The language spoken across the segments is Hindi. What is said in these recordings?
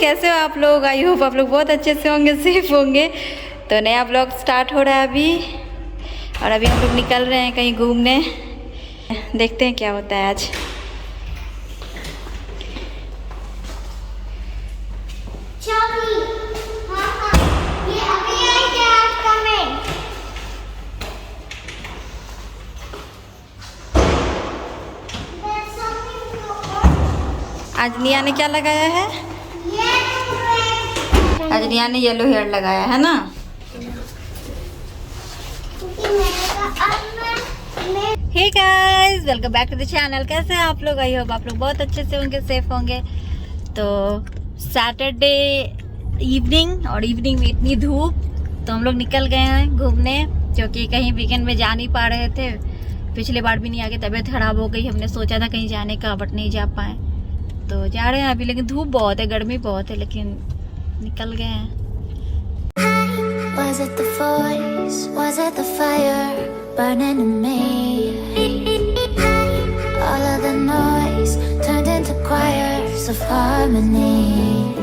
कैसे हो आप लोग? आई होप आप लोग बहुत अच्छे से होंगे, सेफ होंगे। तो नया ब्लॉग स्टार्ट हो रहा है अभी, और अभी हम लोग निकल रहे हैं कहीं घूमने। देखते हैं क्या होता है आज। आज निया ने क्या लगाया है? आज निया ने येलो हेयर लगाया है ना। Hey guys, welcome back to the channel. कैसे हैं आप लोग? आई होप आप लोग बहुत अच्छे से होंगे, सेफ होंगे। तो सैटरडे इवनिंग, और इवनिंग में इतनी धूप, तो हम लोग निकल गए हैं घूमने, क्योंकि कहीं वीकेंड में जा नहीं पा रहे थे। पिछले बार भी नहीं आके तबीयत खराब हो गई। हमने सोचा था कहीं जाने का, बट नहीं जा पाए। तो जा रहे हैं अभी, लेकिन धूप बहुत है, गर्मी बहुत है, लेकिन निकल गए हैं। Was it the voice? Was it the fire burning in me? All of the noise turned into choirs of harmony.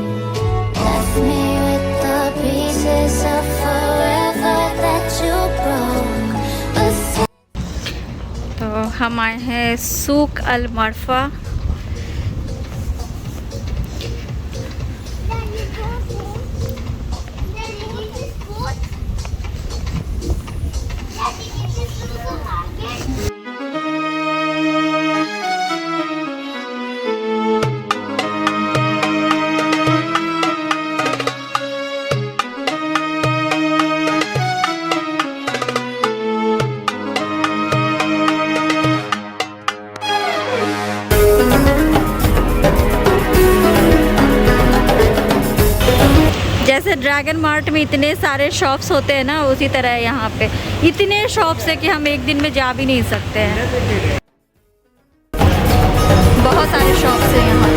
Left me with the pieces of forever that you broke. तो हम आए हैं सूक अल मरफा। जैसे ड्रैगन मार्ट में इतने सारे शॉप्स होते हैं ना, उसी तरह है यहाँ पे। इतने शॉप्स है कि हम एक दिन में जा भी नहीं सकते हैं। बहुत सारे शॉप्स हैं यहाँ पे।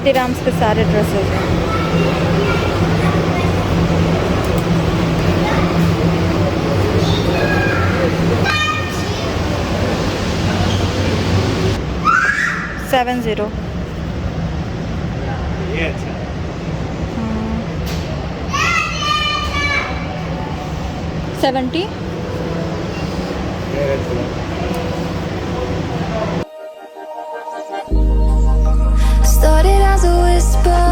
दिराम्स के सारे ड्रेसेस हैं। $70। 70। Started as a whisper,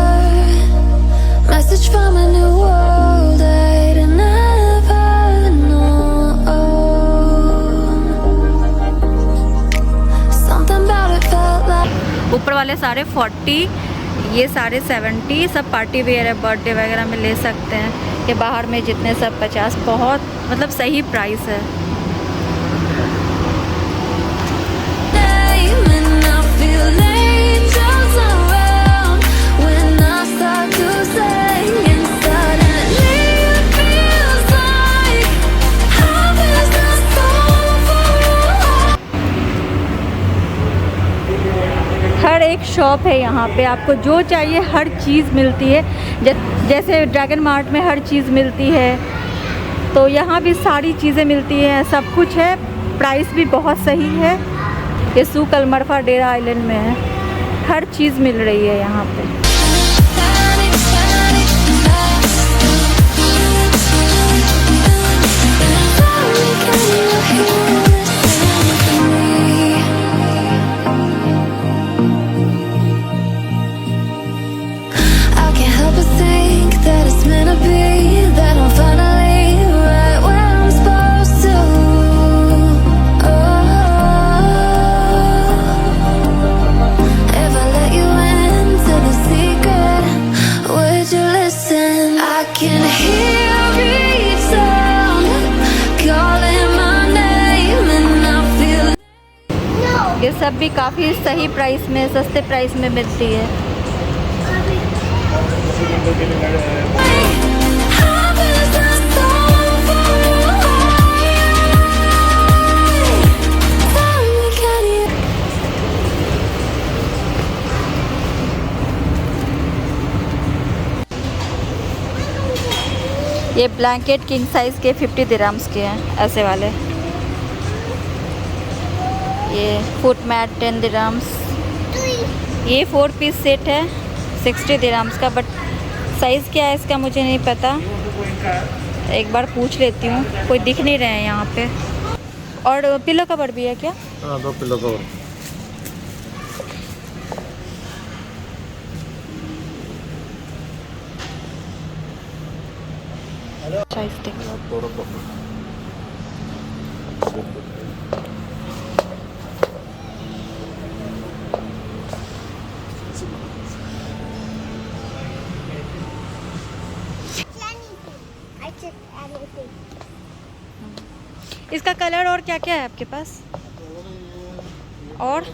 message from a new world I'd never known. Something about it felt like. ऊपर वाले सारे 40, ये सारे 70। सब पार्टी वेयर है, बर्थडे वगैरह में ले सकते हैं। ये बाहर में जितने सब 50, बहुत मतलब सही प्राइस है। Angels around when I start to sing inside. Shop है यहाँ पे, आपको जो चाहिए हर चीज़ मिलती है। जैसे ड्रैगन मार्ट में हर चीज़ मिलती है, तो यहाँ भी सारी चीज़ें मिलती हैं, सब कुछ है। प्राइस भी बहुत सही है। ये सूक अलमरफा डेरा आइलैंड में है, हर चीज़ मिल रही है यहाँ पे। ये सब भी काफ़ी सही प्राइस में, सस्ते प्राइस में मिलती है। ये ब्लैंकेट किंग साइज़ के 50 दिरहम्स के हैं, ऐसे वाले। ये फुट मैट 10 दिरहम्स। ये 4 पीस सेट है 60 दिरहम्स का, बट साइज़ क्या है इसका मुझे नहीं पता, एक बार पूछ लेती हूँ। कोई दिख नहीं रहे हैं यहाँ पे। और पिलो कवर भी है क्या? हाँ, 2 पिलो कवर। साइज़ देख। इसका कलर और क्या क्या है आपके पास? और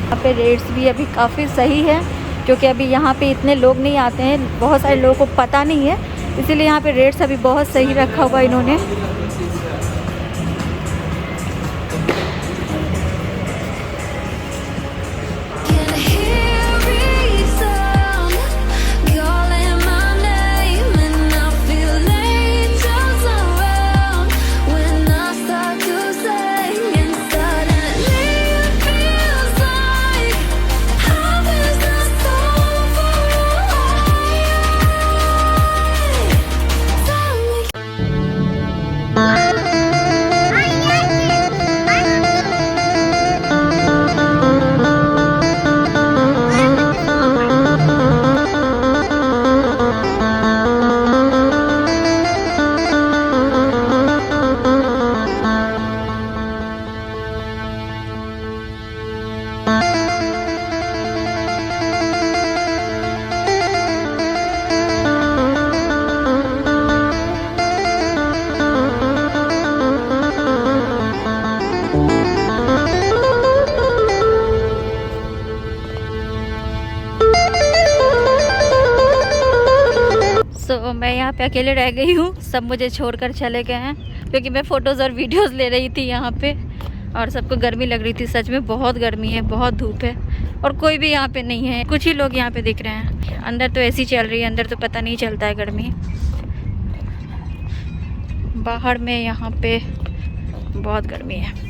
यहाँ पे रेट्स भी अभी काफ़ी सही है, क्योंकि अभी यहाँ पे इतने लोग नहीं आते हैं, बहुत सारे लोगों को पता नहीं है, इसीलिए यहाँ पे रेट्स अभी बहुत सही रखा हुआ इन्होंने। मैं यहाँ पे अकेले रह गई हूँ, सब मुझे छोड़कर चले गए हैं, क्योंकि मैं फ़ोटोज़ और वीडियोज़ ले रही थी यहाँ पे, और सबको गर्मी लग रही थी। सच में बहुत गर्मी है, बहुत धूप है, और कोई भी यहाँ पे नहीं है, कुछ ही लोग यहाँ पे दिख रहे हैं। अंदर तो ऐसी चल रही है, अंदर तो पता नहीं चलता है गर्मी। बाहर में यहाँ पे बहुत गर्मी है।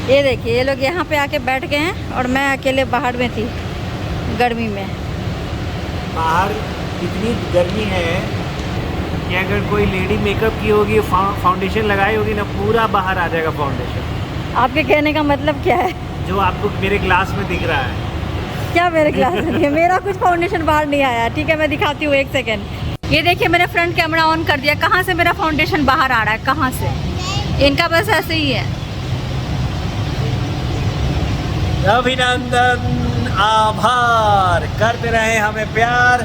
ये देखिए, ये लोग यहाँ पे आके बैठ गए हैं और मैं अकेले बाहर में थी गर्मी में। बाहर इतनी गर्मी है कि अगर कोई लेडी मेकअप की होगी, फाउंडेशन लगाई होगी ना, पूरा बाहर आ जाएगा फाउंडेशन। आपके कहने का मतलब क्या है? जो आपको मेरे ग्लास में दिख रहा है। क्या मेरे ग्लास में? मेरा कुछ फाउंडेशन बाहर नहीं आया। ठीक है, मैं दिखाती हूँ, 1 सेकेंड। ये देखिए मैंने फ्रंट कैमरा ऑन कर दिया, कहाँ से मेरा फाउंडेशन बाहर आ रहा है, कहाँ से? इनका बस ऐसे ही है। अभिनंदन, आभार, करते रहे हमें प्यार,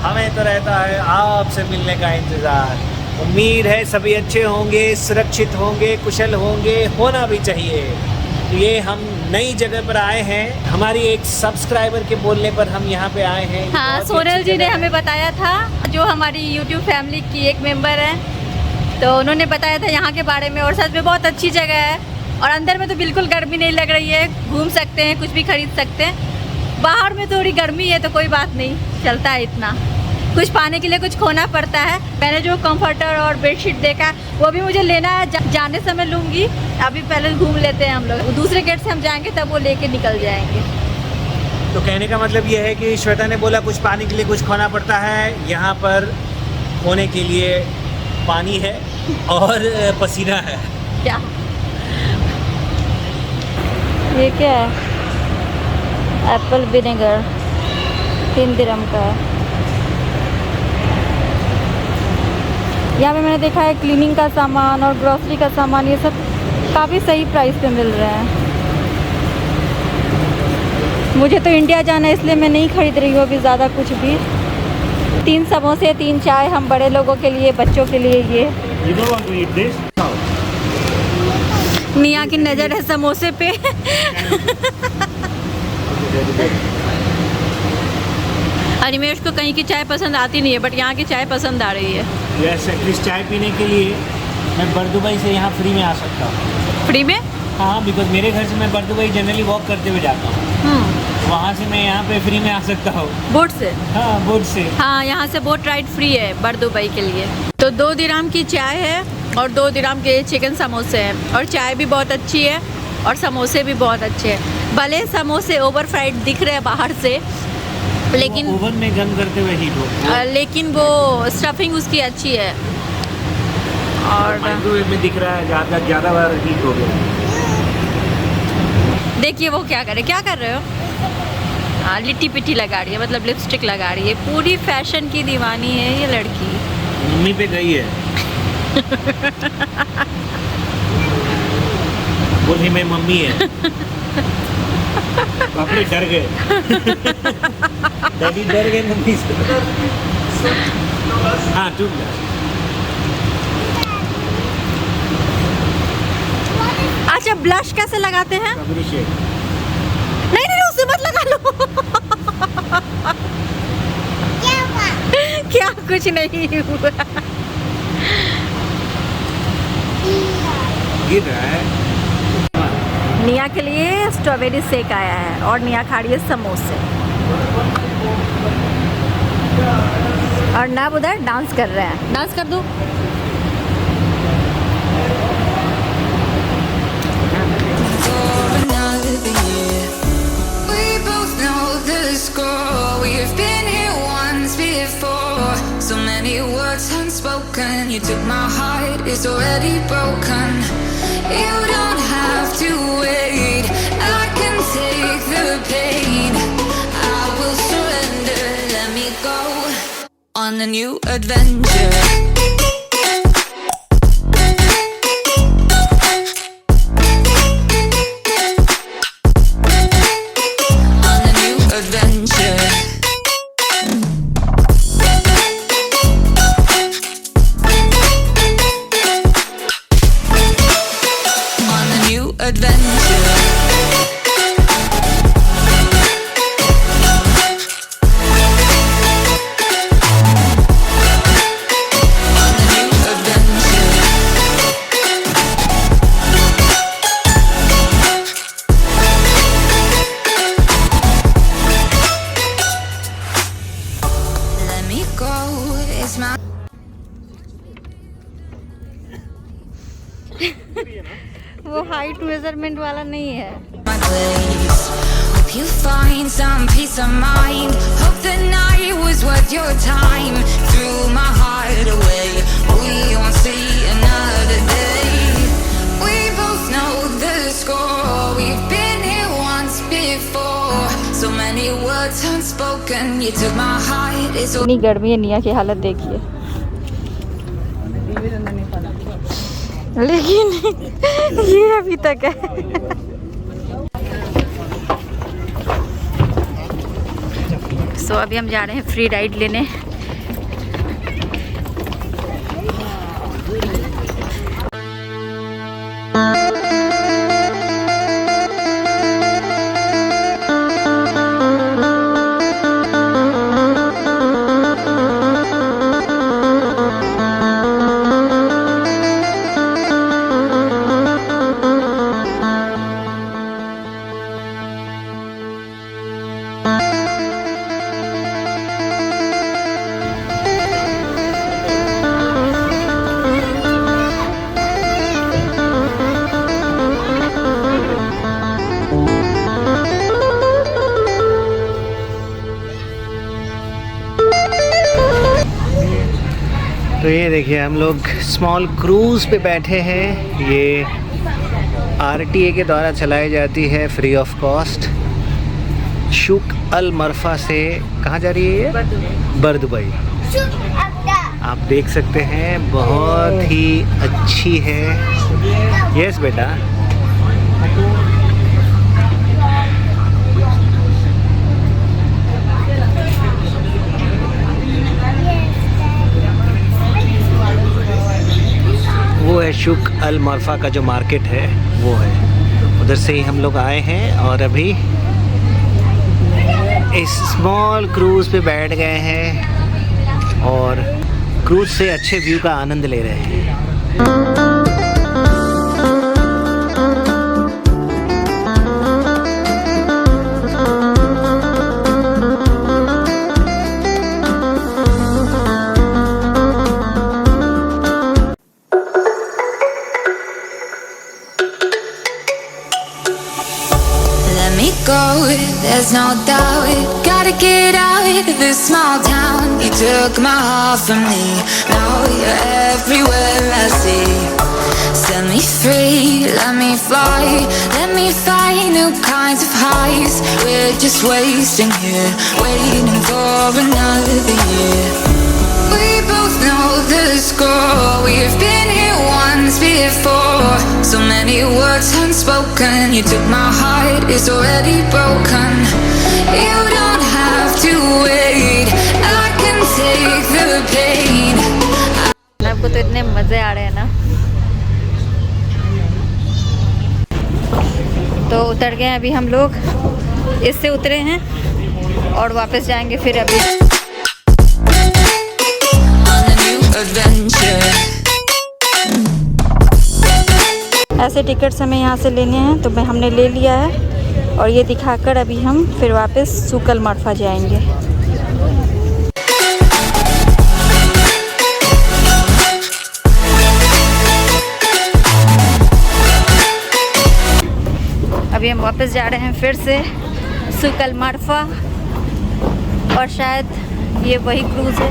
हमें तो रहता है आपसे मिलने का इंतज़ार। उम्मीद है सभी अच्छे होंगे, सुरक्षित होंगे, कुशल होंगे, होना भी चाहिए। ये हम नई जगह पर आए हैं, हमारी एक सब्सक्राइबर के बोलने पर हम यहाँ पे आए हैं। हाँ, बहुत ही सोनल अच्छी जी ने जगह हमें है। बताया था, जो हमारी YouTube फैमिली की एक मेंबर है, तो उन्होंने बताया था यहाँ के बारे में, और सच में बहुत अच्छी जगह है। और अंदर में तो बिल्कुल गर्मी नहीं लग रही है, घूम सकते हैं, कुछ भी खरीद सकते हैं। बाहर में थोड़ी गर्मी है तो कोई बात नहीं, चलता है इतना। कुछ पाने के लिए कुछ खोना पड़ता है। मैंने जो कंफर्टर और बेडशीट देखा वो भी मुझे लेना है, जाने समय लूँगी। अभी पहले घूम लेते हैं हम लोग, दूसरे गेट से हम जाएंगे तब वो लेके निकल जाएंगे। तो कहने का मतलब ये है कि श्वेता ने बोला कुछ पाने के लिए कुछ खोना पड़ता है। यहाँ पर खोने के लिए पानी है और पसीना है। क्या ये क्या है? एप्पल विनेगर 3 दिरहम का है। यहाँ पे मैंने देखा है क्लीनिंग का सामान और ग्रोसरी का सामान, ये सब काफ़ी सही प्राइस पे मिल रहे हैं। मुझे तो इंडिया जाना है इसलिए मैं नहीं खरीद रही हूँ अभी ज़्यादा कुछ भी। 3 समोसे, 3 चाय, हम बड़े लोगों के लिए, बच्चों के लिए ये। You don't want to eat this? निया की नज़र है समोसे पे। अनिमेश को कहीं की चाय पसंद आती नहीं है, बट यहाँ की चाय पसंद आ रही है। यस, एटलीस्ट चाय पीने के लिए मैं बरदुबई से यहाँ फ्री में आ सकता हूँ। फ्री में? हाँ, बिकॉज मेरे घर से मैं बरदुबई जनरली वॉक करते हुए जाता हूँ। वहाँ से मैं यहाँ पे फ्री में आ सकता हूँ। बोट से? हाँ, बोट से। हाँ, यहाँ से बोट राइड फ्री है बरदुबई के लिए। तो 2 दिरहम की चाय है और 2 दिरहम के चिकन समोसे हैं, और चाय भी बहुत अच्छी है और समोसे भी बहुत अच्छे हैं। भले समोसे ओवर फ्राइड दिख रहे हैं बाहर से, लेकिन ओवन में गर्म करते हुए हीट हो, लेकिन वो स्टफिंग उसकी अच्छी है। और माइक्रोवेव में दिख रहा है ज़्यादा बार हीट हो गया। देखिए वो क्या कर रहे हो? हाँ, लिट्टी पिट्टी लगा रही है, मतलब लिपस्टिक लगा रही है। पूरी फैशन की दीवानी है ये लड़की। मम्मी पे गई है। बोली मैं मम्मी है। पापड़ी डर गए। डैडी डर गए मम्मी से। हाँ, टूट गया। अच्छा, ब्लश कैसे लगाते हैं? Strawberry shake. नहीं नहीं, उसे मत लगा लो। क्या कुछ नहीं हुआ। गिर रहा है। निया के लिए स्ट्रॉबेरी शेक आया है और निया खा रही है समोसे। और ना उधर डांस कर रहे हैं। डांस कर दो। We both know the score. We've been here once before. So many words unspoken. You took my heart, it's already broken. You don't have to wait. I can take the pain. I will surrender. Let me go on a new adventure. वो हाइट मेजरमेंट वाला नहीं है। My place. Hope you find some peace of mind. Hope the night was worth your time. Threw my heart away. We won't see another day. We both know the score. We've been here once before. So many words words unspoken. You took my heart, it's इतनी गर्मी है, निया की हालत देखिए। लेकिन ये अभी तक है। सो अभी हम जा रहे हैं फ्री राइड लेने। तो ये देखिए हम लोग स्मॉल क्रूज़ पे बैठे हैं। ये RTA के द्वारा चलाई जाती है फ्री ऑफ कॉस्ट। शुक अल मरफा से कहाँ जा रही है ये? बरदुबई। आप देख सकते हैं बहुत ही अच्छी है। यस बेटा। वो है शुक अल मरफा का जो मार्केट है वो है, उधर से ही हम लोग आए हैं और अभी इस स्मॉल क्रूज़ पे बैठ गए हैं और क्रूज़ से अच्छे व्यू का आनंद ले रहे हैं। let me go, there's no doubt. Gotta get out of this small town. You took my heart from me, now you're everywhere I see. Set me free, let me fly, let me find new kinds of highs. We're just wasting here, waiting for another year. We both know the score, we've been here once before. So many words unspoken, you took my heart, it's already broken. You don't have to wait, I can take the pain. आपको तो इतने मज़े आ रहे हैं ना। तो उतर गए अभी हम लोग, इससे उतरे हैं और वापस जाएंगे फिर अभी ऐसे टिकट्स हमें यहाँ से लेने हैं, तो हमने ले लिया है और ये दिखाकर अभी हम फिर वापस शुक अल मरफा जाएंगे। अभी हम वापस जा रहे हैं फिर से शुक अल मरफा और शायद ये वही क्रूज़ है।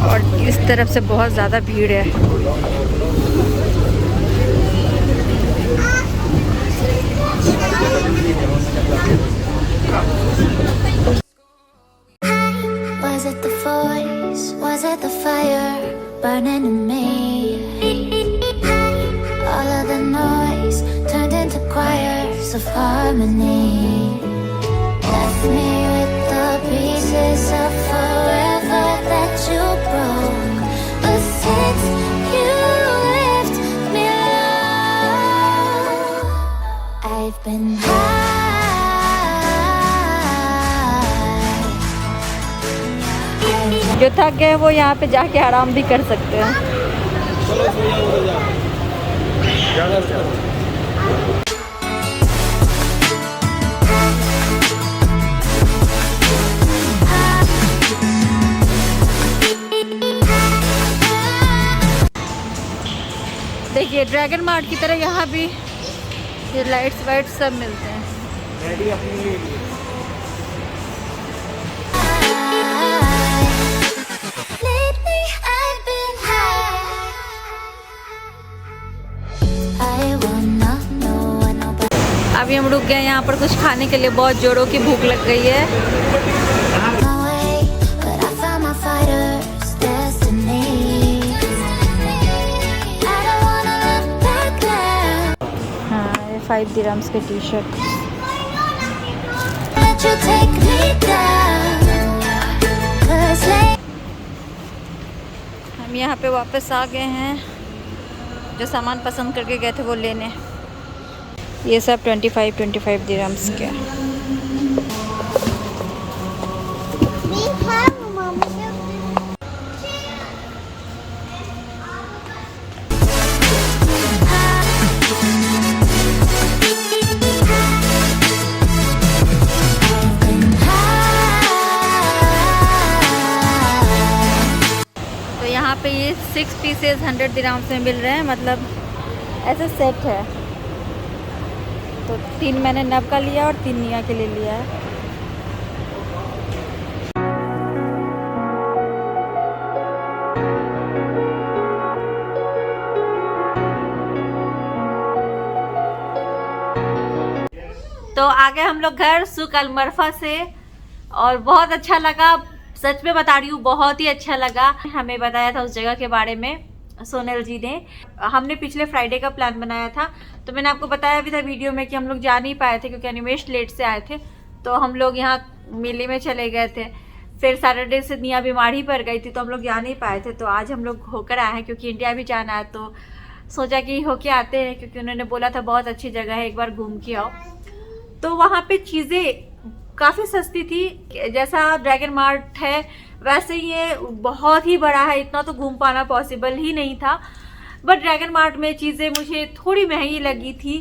और इस तरफ से बहुत ज़्यादा भीड़ है। Was it the voice? Was it the fire burning in me? All of the noise turned into choirs of harmony. Left me with the pieces of forever that you broke. But since you left me alone, I've been high. जो थक गए वो यहाँ पे जाके आराम भी कर सकते हैं। देखिए ड्रैगन मार्ट की तरह यहाँ भी ये लाइट्स वाइट्स सब मिलते हैं। अभी हम रुक गए यहाँ पर कुछ खाने के लिए, बहुत जोरों की भूख लग गई है। my way, but I found my fighter's destiny. I don't wanna look back now. हाँ, ये 5 दिरहम्स के T shirt. Let you take me down. 'Cause हम यहाँ पे वापस आ गए हैं, जो सामान पसंद करके गए थे वो लेने। ये सब 25 दिरहम्स के। तो यहाँ पे ये 6 पीसेस 100 दिरहम्स में मिल रहे हैं, मतलब ऐसे सेट है। तो 3 मैंने नब का लिया और 3 निया के लिए लिया है। तो आ गए हम लोग घर सुक अलमरफा से, और बहुत अच्छा लगा। सच में बता रही हूँ, बहुत ही अच्छा लगा। हमें बताया था उस जगह के बारे में सोनल जी ने। हमने पिछले फ्राइडे का प्लान बनाया था, तो मैंने आपको बताया भी था वीडियो में कि हम लोग जा नहीं पाए थे क्योंकि अनिमेश लेट से आए थे। तो हम लोग यहाँ मेले में चले गए थे। फिर सैटरडे से निया बीमार ही पड़ गई थी, तो हम लोग जा नहीं पाए थे। तो आज हम लोग होकर आए हैं क्योंकि इंडिया भी जाना है, तो सोचा कि होके आते हैं, क्योंकि उन्होंने बोला था बहुत अच्छी जगह है, एक बार घूम के आओ। तो वहाँ पे चीज़ें काफ़ी सस्ती थी। जैसा ड्रैगन मार्ट है वैसे ये बहुत ही बड़ा है, इतना तो घूम पाना पॉसिबल ही नहीं था। बट ड्रैगन मार्ट में चीज़ें मुझे थोड़ी महंगी लगी थी।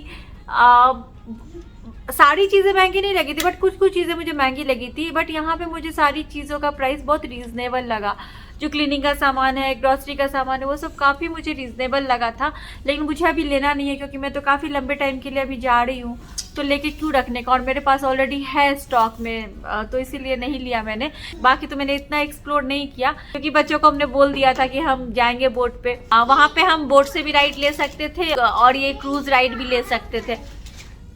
सारी चीज़ें महंगी नहीं लगी थी, बट कुछ कुछ चीज़ें मुझे महंगी लगी थी। बट यहाँ पे मुझे सारी चीज़ों का प्राइस बहुत रीज़नेबल लगा। जो क्लीनिंग का सामान है, ग्रॉसरी का सामान है, वो सब काफ़ी मुझे रीज़नेबल लगा था। लेकिन मुझे अभी लेना नहीं है क्योंकि मैं तो काफ़ी लंबे टाइम के लिए अभी जा रही हूँ, तो लेके क्यों रखने का, और मेरे पास ऑलरेडी है स्टॉक में, तो इसीलिए नहीं लिया मैंने। बाकी तो मैंने इतना एक्सप्लोर नहीं किया क्योंकि बच्चों को हमने बोल दिया था कि हम जाएंगे बोट पे। वहाँ पे हम बोट से भी राइड ले सकते थे और ये क्रूज राइड भी ले सकते थे,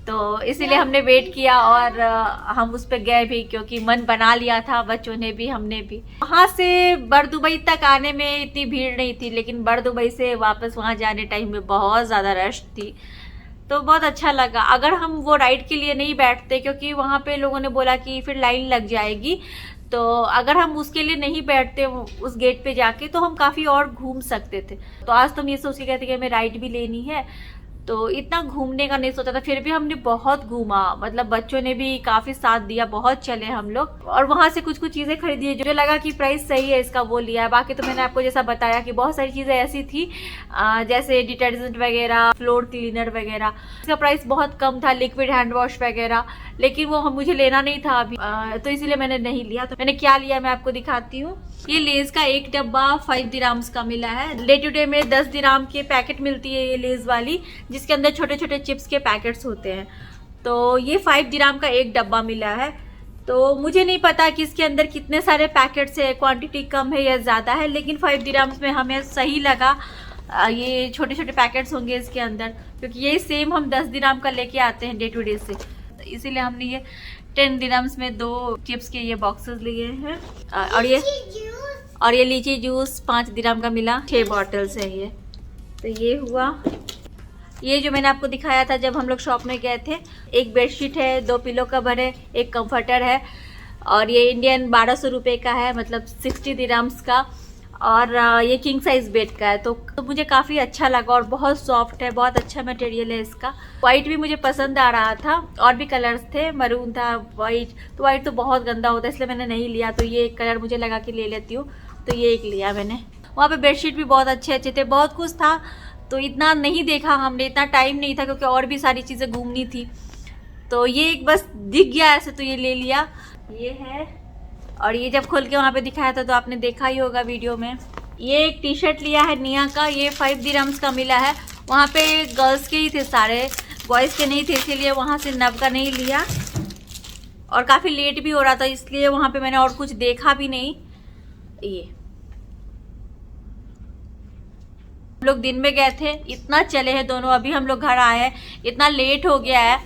तो इसीलिए हमने वेट किया और हम उस पर गए भी क्योंकि मन बना लिया था, बच्चों ने भी हमने भी। वहाँ से बरदुबई तक आने में इतनी भीड़ नहीं थी, लेकिन बरदुबई से वापस वहाँ जाने टाइम में बहुत ज़्यादा रश थी, तो बहुत अच्छा लगा। अगर हम वो राइड के लिए नहीं बैठते, क्योंकि वहाँ पे लोगों ने बोला कि फिर लाइन लग जाएगी, तो अगर हम उसके लिए नहीं बैठते उस गेट पे जाके, तो हम काफ़ी और घूम सकते थे। तो आज तो हम ये सोच के गए थे कि हमें राइड भी लेनी है, तो इतना घूमने का नहीं सोचा था। फिर भी हमने बहुत घूमा, मतलब बच्चों ने भी काफ़ी साथ दिया, बहुत चले हम लोग। और वहाँ से कुछ कुछ चीज़ें खरीदी है, जो लगा कि प्राइस सही है इसका, वो लिया। बाकी तो मैंने आपको जैसा बताया कि बहुत सारी चीज़ें ऐसी थी जैसे डिटर्जेंट वगैरह, फ्लोर क्लीनर वगैरह, इसका प्राइस बहुत कम था, लिक्विड हैंड वॉश वगैरह, लेकिन वो मुझे लेना नहीं था अभी, तो इसीलिए मैंने नहीं लिया। तो मैंने क्या लिया मैं आपको दिखाती हूँ। ये लेज का एक डब्बा 5 दिरहम्स का मिला है। डे टू डे में 10 दिरहम के पैकेट मिलती है ये लेज वाली, जिसके अंदर छोटे छोटे चिप्स के पैकेट्स होते हैं। तो ये 5 दिरहम का एक डब्बा मिला है। तो मुझे नहीं पता कि इसके अंदर कितने सारे पैकेट्स है, क्वांटिटी कम है या ज़्यादा है, लेकिन 5 दिरहम्स में हमें सही लगा। ये छोटे छोटे पैकेट्स होंगे इसके अंदर, क्योंकि ये सेम हम 10 दिरहम का लेके आते हैं डे टू डे से, तो इसीलिए हमने ये 10 दिरहम्स में 2 चिप्स के ये बॉक्सेस लिए हैं। और ये लीची जूस 5 दिरहम का मिला, 6 बॉटल्स है ये। तो ये हुआ। ये जो मैंने आपको दिखाया था जब हम लोग शॉप में गए थे, एक बेडशीट है, 2 पिलो कवर है, एक कंफर्टर है, और ये इंडियन 1200 रुपये का है, मतलब 60 दिरहम्स का। और ये किंग साइज बेड का है, तो मुझे काफ़ी अच्छा लगा और बहुत सॉफ्ट है, बहुत अच्छा मटेरियल है इसका। वाइट भी मुझे पसंद आ रहा था, और भी कलर्स थे, मरून था, वाइट। तो वाइट तो बहुत गंदा होता है, इसलिए मैंने नहीं लिया। तो ये एक कलर मुझे लगा कि ले लेती हूँ, तो ये एक लिया मैंने। वहाँ पे बेडशीट भी बहुत अच्छे अच्छे थे, बहुत कुछ था, तो इतना नहीं देखा हमने, इतना टाइम नहीं था क्योंकि और भी सारी चीज़ें घूमनी थी। तो ये एक बस दिख गया ऐसे, तो ये ले लिया। ये है, और ये जब खोल के वहाँ पे दिखाया था तो आपने देखा ही होगा वीडियो में। ये एक टी शर्ट लिया है निया का, ये 5 दिरहम्स का मिला है। वहाँ पे गर्ल्स के ही थे सारे, बॉयज़ के नहीं थे, इसीलिए वहाँ से नब का नहीं लिया। और काफ़ी लेट भी हो रहा था, इसलिए वहाँ पे मैंने और कुछ देखा भी नहीं। ये हम लोग दिन में गए थे, इतना चले हैं दोनों, अभी हम लोग घर आए हैं, इतना लेट हो गया है।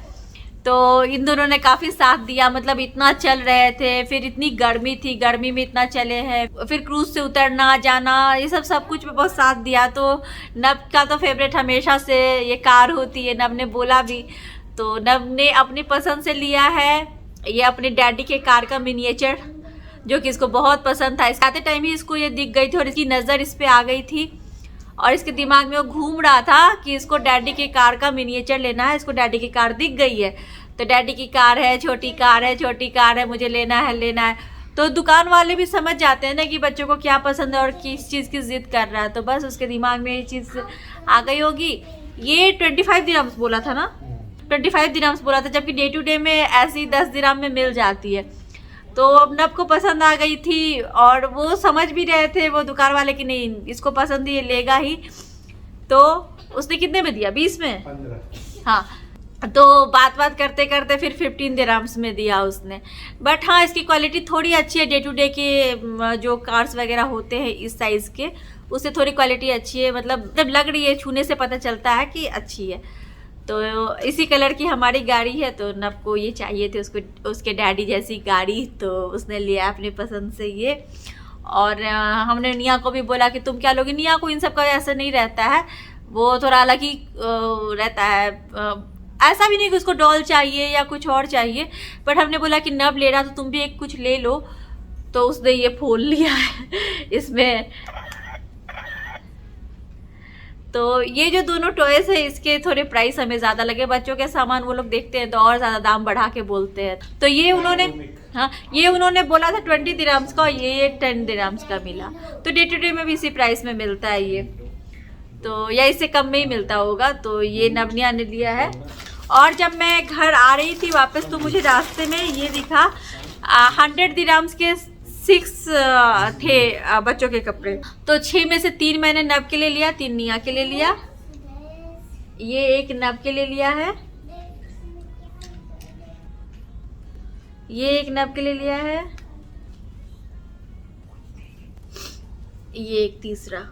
तो इन दोनों ने काफ़ी साथ दिया, मतलब इतना चल रहे थे, फिर इतनी गर्मी थी, गर्मी में इतना चले हैं, फिर क्रूज से उतरना जाना, ये सब कुछ में बहुत साथ दिया। तो नब का तो फेवरेट हमेशा से ये कार होती है, नब ने बोला भी। तो नब ने अपनी पसंद से लिया है ये अपने डैडी के कार का मिनिएचर, जो कि इसको बहुत पसंद था। आते टाइम ही इसको ये दिख गई थी और इसकी नज़र इस पर आ गई थी और इसके दिमाग में वो घूम रहा था कि इसको डैडी की कार का मिनिएचर लेना है। इसको डैडी की कार दिख गई है, तो डैडी की कार है, छोटी कार है, छोटी कार है, मुझे लेना है। तो दुकान वाले भी समझ जाते हैं ना कि बच्चों को क्या पसंद है और किस चीज़ की जिद कर रहा है, तो बस उसके दिमाग में ये चीज़ आ गई होगी। ये 25 दिरहम्स बोला था ना, 25 दिरहम्स बोला था, जबकि डे टू डे में ऐसी 10 दिरहम में मिल जाती है। तो अब नब को पसंद आ गई थी और वो समझ भी रहे थे वो दुकान वाले कि नहीं इसको पसंद ये लेगा ही। तो उसने कितने में दिया? 20 में 15। हाँ, तो बात करते करते फिर 15 दिरहम्स में दिया उसने। बट हाँ, इसकी क्वालिटी थोड़ी अच्छी है, डे टू डे के जो कार्स वगैरह होते हैं इस साइज़ के, उससे थोड़ी क्वालिटी अच्छी है, मतलब जब लग रही है, छूने से पता चलता है कि अच्छी है। तो इसी कलर की हमारी गाड़ी है, तो नब को ये चाहिए थे, उसको उसके डैडी जैसी गाड़ी, तो उसने लिया अपनी पसंद से ये। और हमने निया को भी बोला कि तुम क्या लोगी। निया को इन सब का ऐसा नहीं रहता है, वो थोड़ा अलग ही रहता है, ऐसा भी नहीं कि उसको डॉल चाहिए या कुछ और चाहिए। बट हमने बोला कि नब ले रहा तो तुम भी एक कुछ ले लो, तो उसने ये फोन लिया है इसमें। तो ये जो दोनों टॉयज है इसके थोड़े प्राइस हमें ज़्यादा लगे। बच्चों के सामान वो लोग देखते हैं तो और ज़्यादा दाम बढ़ा के बोलते हैं। तो ये उन्होंने बोला था 20 दिरहम्स का, ये 10 दिरहम्स का मिला। तो डे टू डे में भी इसी प्राइस में मिलता है ये, तो या इससे कम में ही मिलता होगा। तो ये नवनिया ने लिया है। और जब मैं घर आ रही थी वापस, तो मुझे रास्ते में ये दिखा 100 दिरहम्स के 6 थे बच्चों के कपड़े। तो 6 में से 3 मैंने नब के लिए लिया, 3 निया के लिए लिया, ये एक नब के लिए लिया है, ये एक नब के लिए लिया है, ये एक तीसरा।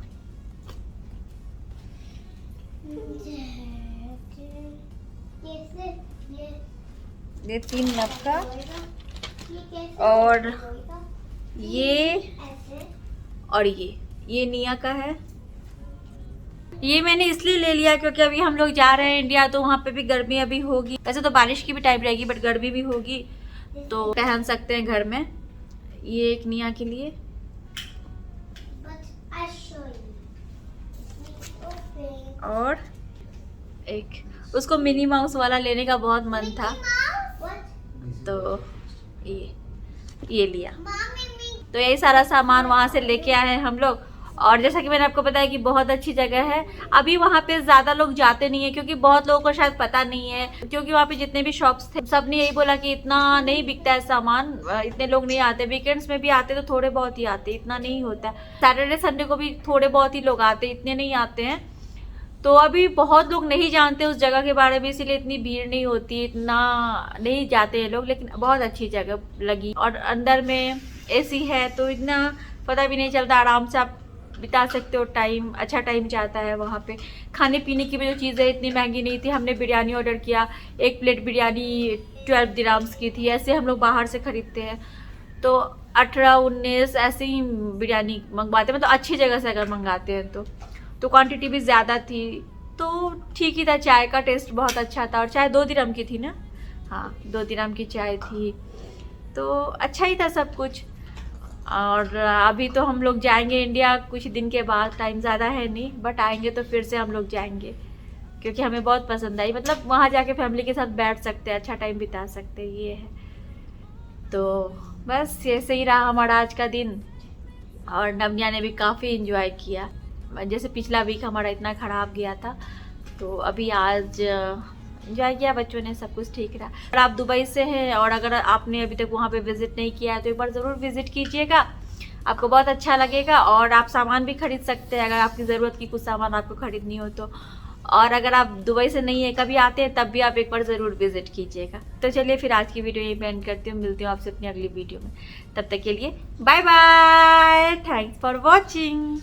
ये 3 नब का, और ये और ये निया का है। ये मैंने इसलिए ले लिया क्योंकि अभी हम लोग जा रहे हैं इंडिया, तो वहाँ पे भी गर्मी अभी होगी। वैसे तो बारिश की भी टाइम रहेगी, बट गर्मी भी होगी, तो पहन सकते हैं घर में। ये एक निया के लिए, और एक उसको मिनी माउस वाला लेने का बहुत मन था, तो ये लिया। तो यही सारा सामान वहाँ से लेके आए हैं हम लोग। और जैसा कि मैंने आपको बताया कि बहुत अच्छी जगह है। अभी वहाँ पे ज़्यादा लोग जाते नहीं है क्योंकि बहुत लोगों को शायद पता नहीं है, क्योंकि वहाँ पे जितने भी शॉप्स थे सब ने यही बोला कि इतना नहीं बिकता है सामान, इतने लोग नहीं आते। वीकेंड्स में भी आते तो थोड़े बहुत ही आते, इतना नहीं होता। सैटरडे संडे को भी थोड़े बहुत ही लोग आते, इतने नहीं आते हैं। तो अभी बहुत लोग नहीं जानते उस जगह के बारे में, इसीलिए इतनी भीड़ नहीं होती, इतना नहीं जाते हैं लोग। लेकिन बहुत अच्छी जगह लगी, और अंदर में एसी है तो इतना पता भी नहीं चलता, आराम से आप बिता सकते हो टाइम, अच्छा टाइम जाता है वहाँ पे। खाने पीने की भी जो चीज़ें इतनी महंगी नहीं थी। हमने बिरयानी ऑर्डर किया, एक प्लेट बिरयानी 12 दिरहम्स की थी। ऐसे हम लोग बाहर से ख़रीदते हैं तो 18-19 ऐसे ही बिरयानी मंगवाते हैं, मतलब अच्छी जगह से अगर मंगाते हैं तो क्वांटिटी भी ज़्यादा थी, तो ठीक ही था। चाय का टेस्ट बहुत अच्छा था, और चाय 2 दिरहम की थी ना, हाँ 2 दिरहम की चाय थी, तो अच्छा ही था सब कुछ। और अभी तो हम लोग जाएंगे इंडिया कुछ दिन के बाद, टाइम ज़्यादा है नहीं, बट आएंगे तो फिर से हम लोग जाएंगे क्योंकि हमें बहुत पसंद आई। मतलब वहाँ जाके फैमिली के साथ बैठ सकते हैं, अच्छा टाइम बिता सकते हैं, ये है। तो बस ऐसे ही रहा हमारा आज का दिन, और नवनिया ने भी काफ़ी इंजॉय किया। जैसे पिछला वीक हमारा इतना ख़राब गया था, तो अभी आज इंजॉय किया बच्चों ने, सब कुछ ठीक रहा। अगर आप दुबई से हैं और अगर आपने अभी तक वहाँ पे विज़िट नहीं किया है तो एक बार ज़रूर विज़िट कीजिएगा, आपको बहुत अच्छा लगेगा। और आप सामान भी खरीद सकते हैं अगर आपकी ज़रूरत की कुछ सामान आपको खरीदनी हो तो। और अगर आप दुबई से नहीं है, कभी आते हैं, तब भी आप एक बार ज़रूर विज़िट कीजिएगा। तो चलिए फिर आज की वीडियो यहीं पे एंड करती हूँ, मिलती हूँ आपसे अपनी अगली वीडियो में। तब तक के लिए bye bye, thanks for watching.